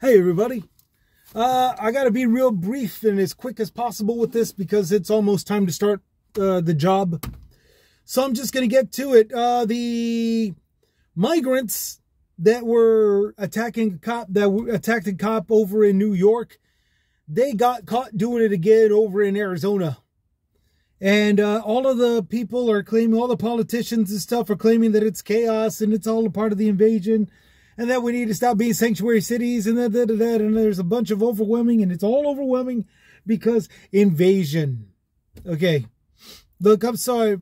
Hey everybody, I gotta be real brief and as quick as possible with this because it's almost time to start the job. So I'm just gonna get to it. The migrants that were attacking attacked a cop over in New York, they got caught doing it again over in Arizona. And all of the people are claiming, all the politicians and stuff are claiming that it's chaos and it's all a part of the invasion. And that we need to stop being sanctuary cities and that. And there's a bunch of overwhelming, and it's all overwhelming because invasion. Okay. Look, I'm sorry.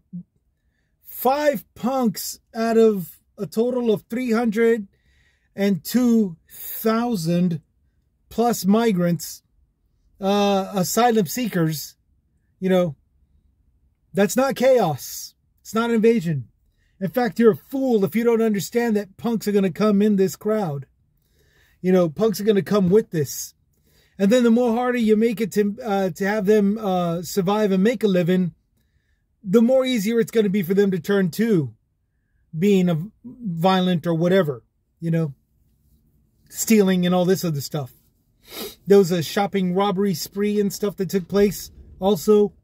5 punks out of a total of 302,000 plus migrants, asylum seekers, that's not chaos. It's not invasion. In fact, you're a fool if you don't understand that punks are going to come in this crowd. Punks are going to come with this. And then the more harder you make it to have them survive and make a living, the more easier it's going to be for them to turn to being violent or whatever, stealing and all this other stuff. There was a shopping robbery spree and stuff that took place also.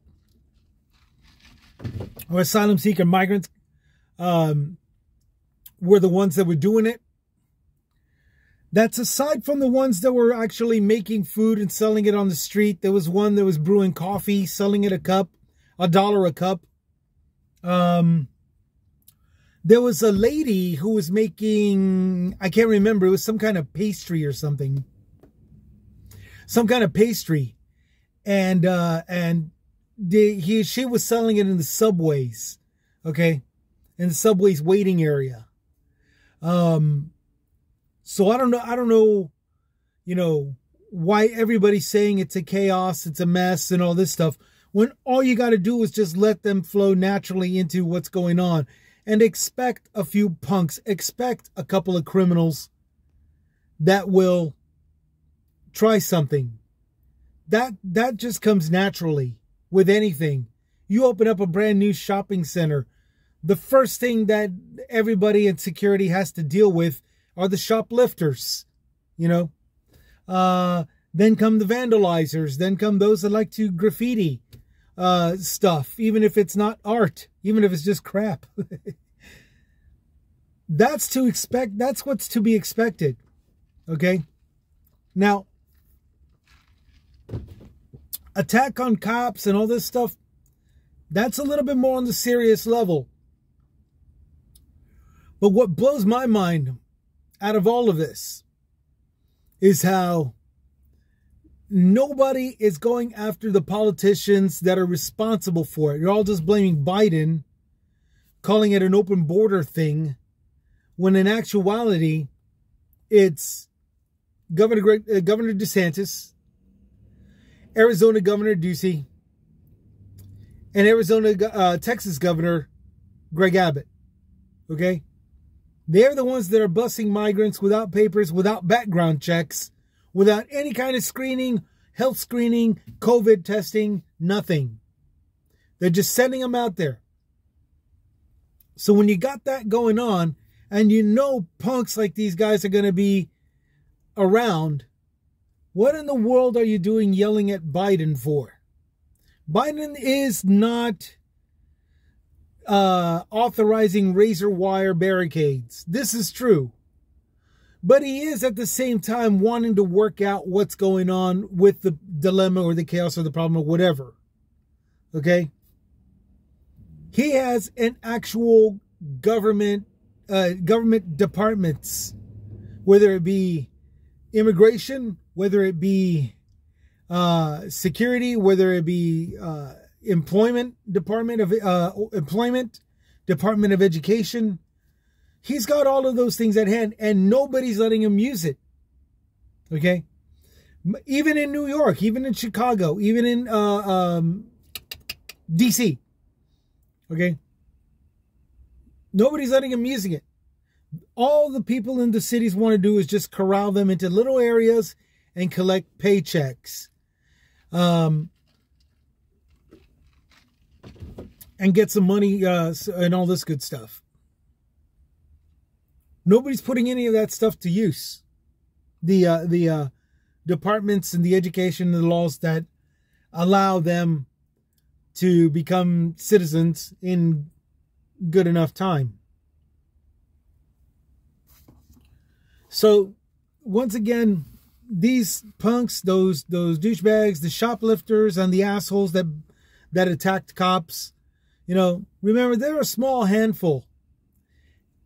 Or asylum seeker migrants were the ones that were doing it. That's aside from the ones that were actually making food and selling it on the street. There was one that was brewing coffee, selling it $1 a cup. There was a lady who was making, I can't remember, it was some kind of pastry or something. Some kind of pastry. And she was selling it in the subways. Okay. In the subway's waiting area. So I don't know, why everybody's saying it's a chaos, it's a mess and all this stuff, when all you got to do is just let them flow naturally into what's going on and expect a few punks, expect a couple of criminals that will try something. That just comes naturally with anything. You open up a brand new shopping center, the first thing that everybody in security has to deal with are the shoplifters, Then come the vandalizers. Then come those that like to graffiti stuff, even if it's not art, even if it's just crap. That's what's to be expected. Okay? Now, attack on cops and all this stuff, that's a little bit more on the serious level. But what blows my mind out of all of this is how nobody is going after the politicians that are responsible for it. You're all just blaming Biden, calling it an open border thing, when in actuality, it's Governor DeSantis, Arizona Governor Ducey, and Texas Governor Greg Abbott. Okay? They're the ones that are busing migrants without papers, without background checks, without any kind of screening, health screening, COVID testing, nothing. They're just sending them out there. So when you got that going on, and punks like these guys are going to be around, what in the world are you doing yelling at Biden for? Biden is not authorizing razor wire barricades. This is true. But he is at the same time wanting to work out what's going on with the dilemma or the chaos or the problem or whatever. Okay? He has an actual government departments, whether it be immigration, whether it be security, whether it be Department of Education. He's got all of those things at hand, and nobody's letting him use it. Okay? Even in New York, even in Chicago, even in DC. Okay? Nobody's letting him using it. All the people in the cities want to do is just corral them into little areas and collect paychecks. And get some money and all this good stuff. Nobody's putting any of that stuff to use. the departments and the education and the laws that allow them to become citizens in good enough time. So once again, these punks, those douchebags, the shoplifters, and the assholes that attacked cops, you know, remember, they're a small handful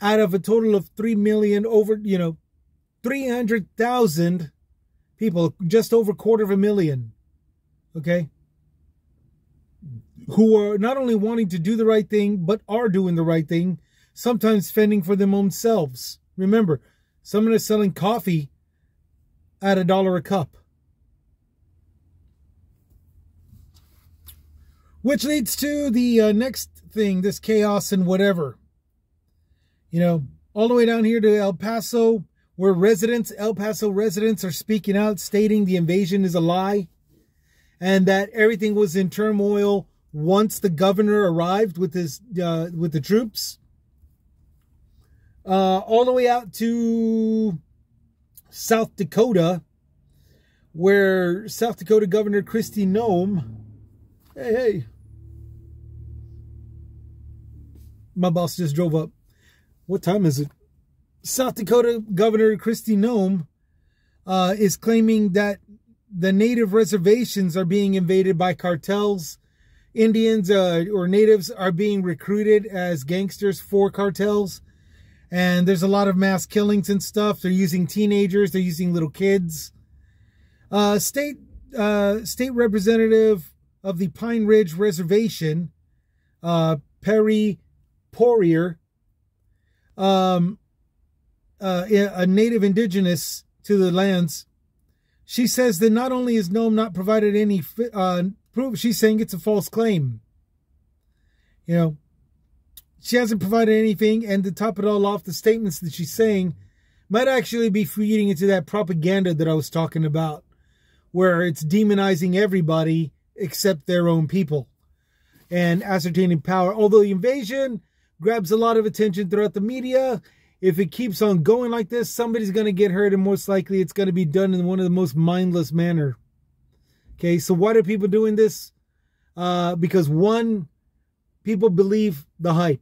out of a total of 3 million, over, you know, 300,000 people, just over 250,000, okay, who are not only wanting to do the right thing, but are doing the right thing, sometimes fending for them own selves. Remember, someone is selling coffee at $1 a cup. Which leads to the next thing, this chaos and whatever. You know, all the way down here to El Paso, where El Paso residents are speaking out, stating the invasion is a lie, and that everything was in turmoil once the governor arrived with the troops. All the way out to South Dakota, where South Dakota Governor Kristi Noem, hey, my boss just drove up. What time is it? South Dakota Governor Kristi Noem is claiming that the native reservations are being invaded by cartels. Indians or natives are being recruited as gangsters for cartels. And there's a lot of mass killings and stuff. They're using teenagers. They're using little kids. State representative of the Pine Ridge Reservation, Perry Poirier, a native indigenous to the lands, she says that not only is Noem not provided any proof, she's saying it's a false claim. You know, she hasn't provided anything, and to top it all off, the statements that she's saying might actually be feeding into that propaganda that I was talking about, where it's demonizing everybody except their own people and ascertaining power. Although the invasion grabs a lot of attention throughout the media, if it keeps on going like this, somebody's going to get hurt, and most likely it's going to be done in one of the most mindless manner. Okay, so why are people doing this? Because one, people believe the hype.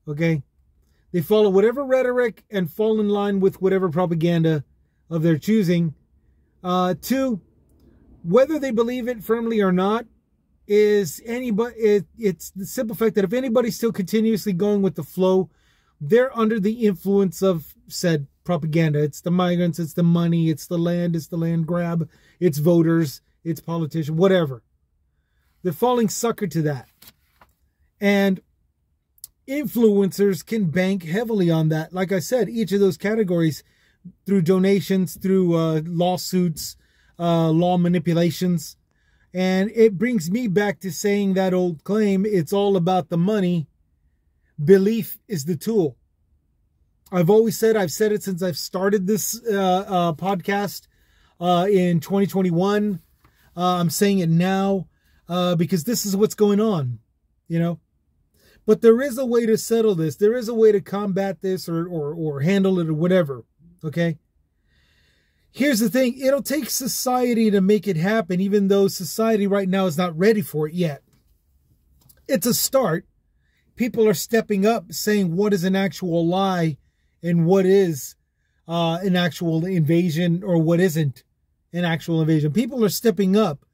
Okay, they follow whatever rhetoric and fall in line with whatever propaganda of their choosing. Two, whether they believe it firmly or not, it's the simple fact that if anybody's still continuously going with the flow, they're under the influence of said propaganda. It's the migrants, it's the money, it's the land grab, it's voters, it's politicians, whatever. They're falling sucker to that. And influencers can bank heavily on that. Like I said, each of those categories, through donations, through lawsuits, law manipulations. And it brings me back to saying that old claim, it's all about the money. Belief is the tool. I've always said, I've said it since I've started this podcast in 2021. I'm saying it now because this is what's going on, you know. But there is a way to settle this. There is a way to combat this or handle it or whatever, okay? Here's the thing. It'll take society to make it happen, even though society right now is not ready for it yet. It's a start. People are stepping up, saying what is an actual lie and what is an actual invasion or what isn't an actual invasion. People are stepping up,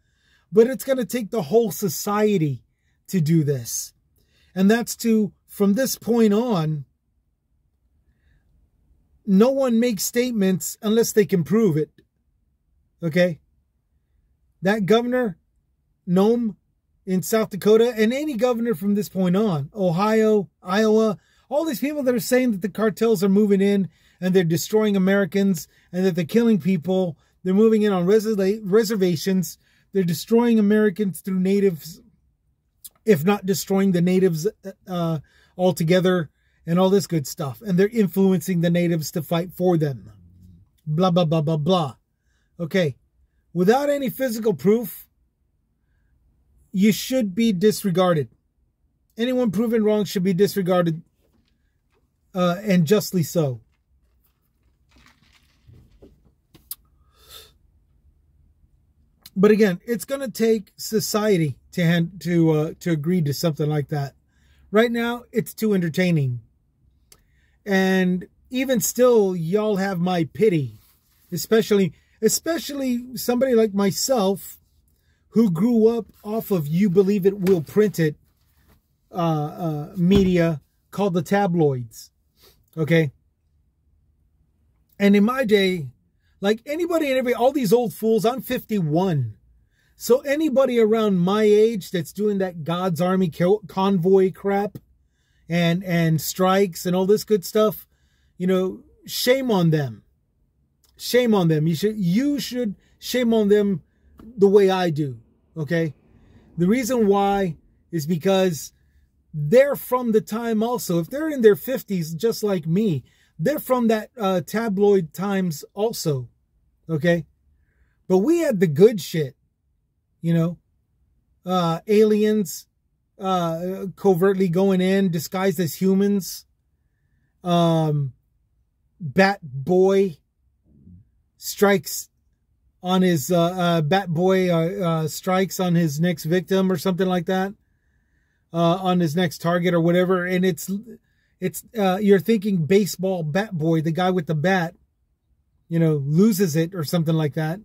but it's going to take the whole society to do this. And that's to, from this point on, no one makes statements unless they can prove it. Okay? That governor, Noem, in South Dakota, and any governor from this point on, Ohio, Iowa, all these people that are saying that the cartels are moving in and they're destroying Americans and that they're killing people, they're moving in on reservations, they're destroying Americans through natives, if not destroying the natives altogether, and all this good stuff. And they're influencing the natives to fight for them. Blah, blah, blah, blah, blah. Okay. Without any physical proof, you should be disregarded. Anyone proven wrong should be disregarded, and justly so. But again, it's going to take society to agree to something like that. Right now, it's too entertaining. And even still, y'all have my pity. Especially somebody like myself who grew up off of You Believe It, We'll Print It media called the tabloids. Okay? And in my day, like anybody and all these old fools, I'm 51. So anybody around my age that's doing that God's Army convoy crap and strikes and all this good stuff, you know, shame on them. Shame on them. You should shame on them the way I do. Okay? The reason why is because they're from the time also. If they're in their 50s, just like me, they're from that tabloid times also. Okay? But we had the good shit. You know? Aliens covertly going in, disguised as humans. Bat Boy strikes on his Bat Boy strikes on his next victim or something like that, on his next target or whatever. And it's you're thinking baseball Bat Boy, the guy with the bat, you know, loses it or something like that.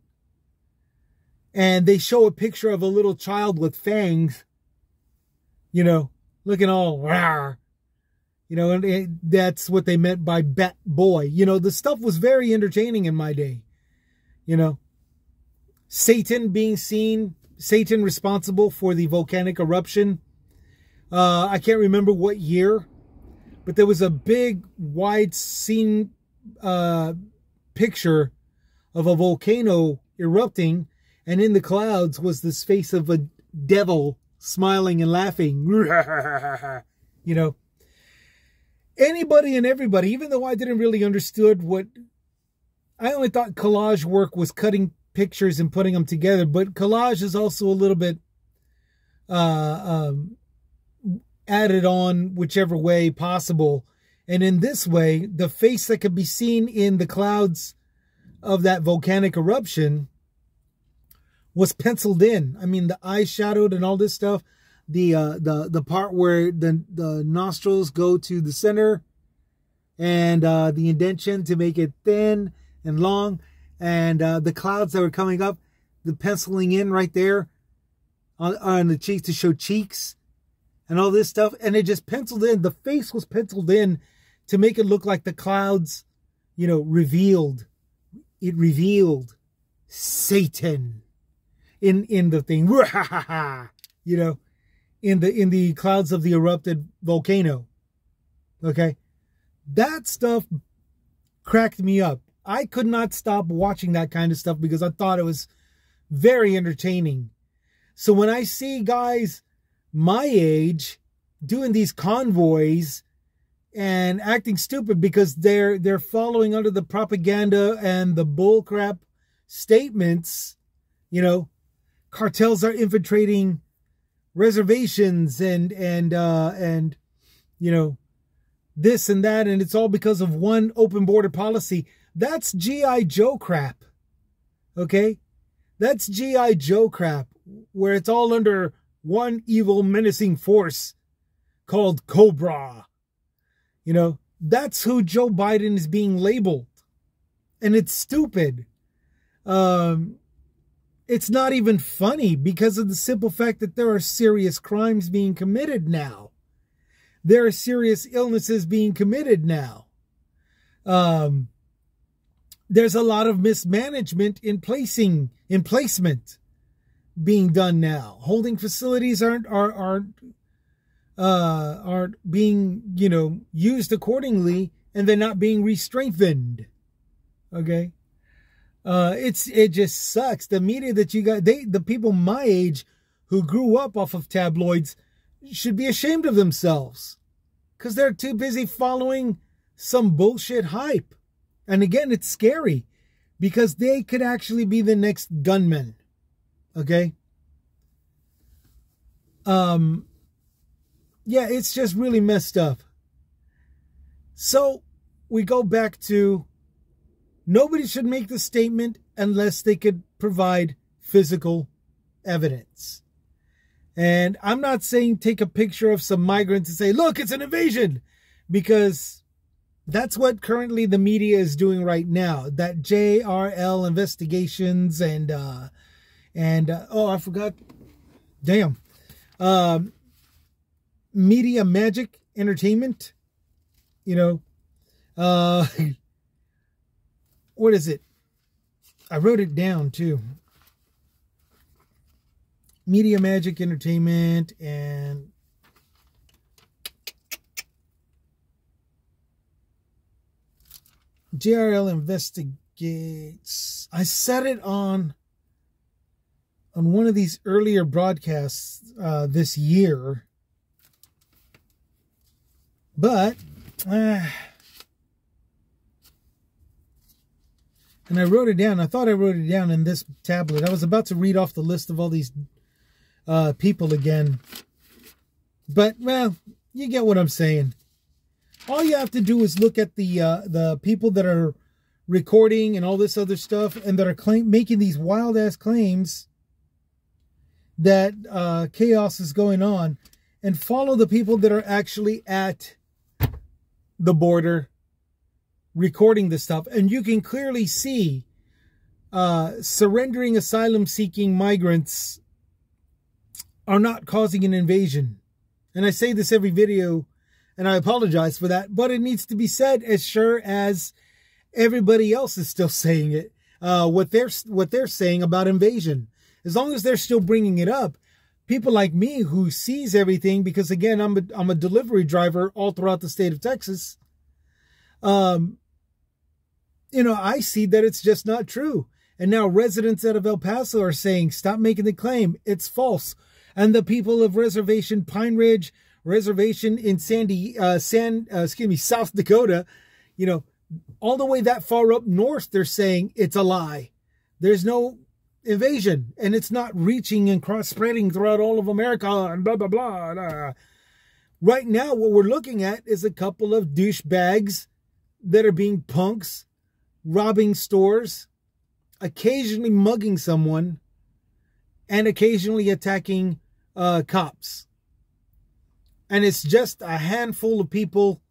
And they show a picture of a little child with fangs, you know, looking all rawr. You know, and that's what they meant by Bat Boy. You know, the stuff was very entertaining in my day. You know, Satan being seen, Satan responsible for the volcanic eruption. I can't remember what year, but there was a big, wide scene picture of a volcano erupting, and in the clouds was this face of a devil smiling and laughing. You know, anybody and everybody, even though I didn't really understood what, I only thought collage work was cutting pictures and putting them together, but collage is also a little bit added on whichever way possible. And in this way, the face that could be seen in the clouds of that volcanic eruption was penciled in. I mean, the eyes shadowed and all this stuff. The part where the nostrils go to the center, and the indentation to make it thin and long, and the clouds that were coming up, the penciling in right there on the cheeks to show cheeks and all this stuff. And it just penciled in. The face was penciled in to make it look like the clouds, you know, revealed. It revealed Satan in the thing. You know, in the clouds of the erupted volcano. Okay? That stuff cracked me up. I could not stop watching that kind of stuff because I thought it was very entertaining. So when I see guys my age doing these convoys and acting stupid because they're following under the propaganda and the bullcrap statements, you know, cartels are infiltrating reservations and you know, this and that, and it's all because of one open border policy. That's G.I. Joe crap. Okay? That's G.I. Joe crap, where it's all under one evil menacing force called Cobra. You know, that's who Joe Biden is being labeled. And it's stupid. It's not even funny because of the simple fact that there are serious crimes being committed now. There are serious illnesses being committed now. There's a lot of mismanagement in placement being done now. Holding facilities aren't being, you know, used accordingly, and they're not being re-strengthened. Okay? It just sucks. The media that you got, the people my age who grew up off of tabloids should be ashamed of themselves because they're too busy following some bullshit hype. And again, it's scary because they could actually be the next gunmen. Okay? Yeah, it's just really messed up. So we go back to nobody should make the statement unless they could provide physical evidence. And I'm not saying take a picture of some migrants and say, look, it's an invasion, because that's what currently the media is doing right now. That JRL investigations and oh, I forgot. Damn. Media Magic Entertainment, you know, what is it? I wrote it down too. Media Magic Entertainment and JRL investigates. I said it on one of these earlier broadcasts this year, but and I wrote it down. I thought I wrote it down in this tablet. I was about to read off the list of all these people again, but well, you get what I'm saying. All you have to do is look at the people that are recording and all this other stuff, and that are making these wild ass claims that chaos is going on, and follow the people that are actually at the border recording this stuff, and you can clearly see surrendering asylum-seeking migrants are not causing an invasion. And I say this every video, and I apologize for that, but it needs to be said as sure as everybody else is still saying it. What they're saying about invasion, as long as they're still bringing it up, people like me who sees everything, because again, I'm a delivery driver all throughout the state of Texas. You know, I see that it's just not true. And now residents out of El Paso are saying, stop making the claim. It's false. And the people of Reservation Pine Ridge, Reservation in South Dakota, you know, all the way that far up north, they're saying it's a lie. There's no invasion, and it's not reaching and cross-spreading throughout all of America and blah, blah, blah, blah. Right now, what we're looking at is a couple of douchebags that are being punks, robbing stores, occasionally mugging someone, and occasionally attacking cops. And it's just a handful of people,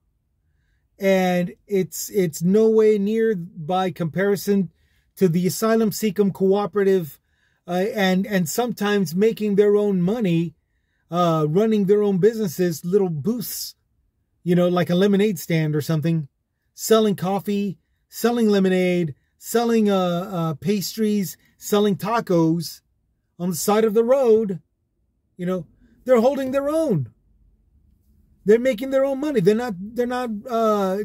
and it's no way near by comparison to the Asylum Seekum Cooperative, and sometimes making their own money, running their own businesses, little booths, you know, like a lemonade stand or something, selling coffee, selling lemonade, selling pastries, selling tacos on the side of the road. You know, they're holding their own. They're making their own money. They're not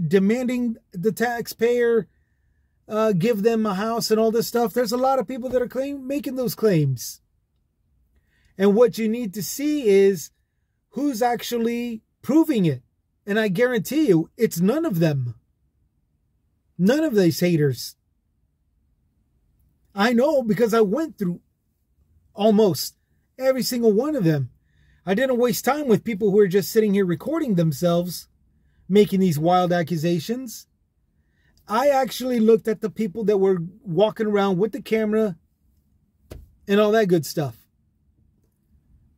demanding the taxpayer give them a house and all this stuff. There's a lot of people that are making those claims. And what you need to see is who's actually proving it. And I guarantee you, it's none of them. None of these haters. I know, because I went through almost every single one of them. I didn't waste time with people who are just sitting here recording themselves, making these wild accusations. I actually looked at the people that were walking around with the camera and all that good stuff.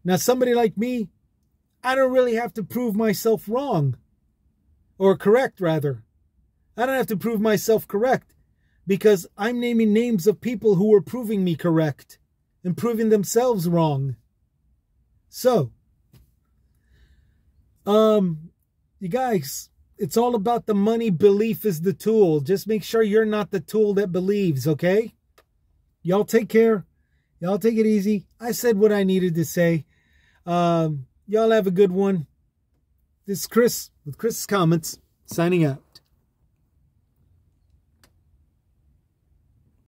Now, somebody like me, I don't really have to prove myself wrong. Or correct, rather. I don't have to prove myself correct, because I'm naming names of people who are proving me correct and proving themselves wrong. So, you guys, it's all about the money. Belief is the tool. Just make sure you're not the tool that believes, okay? Y'all take care. Y'all take it easy. I said what I needed to say. Y'all have a good one. This is Chris with Chris's Comments, signing out.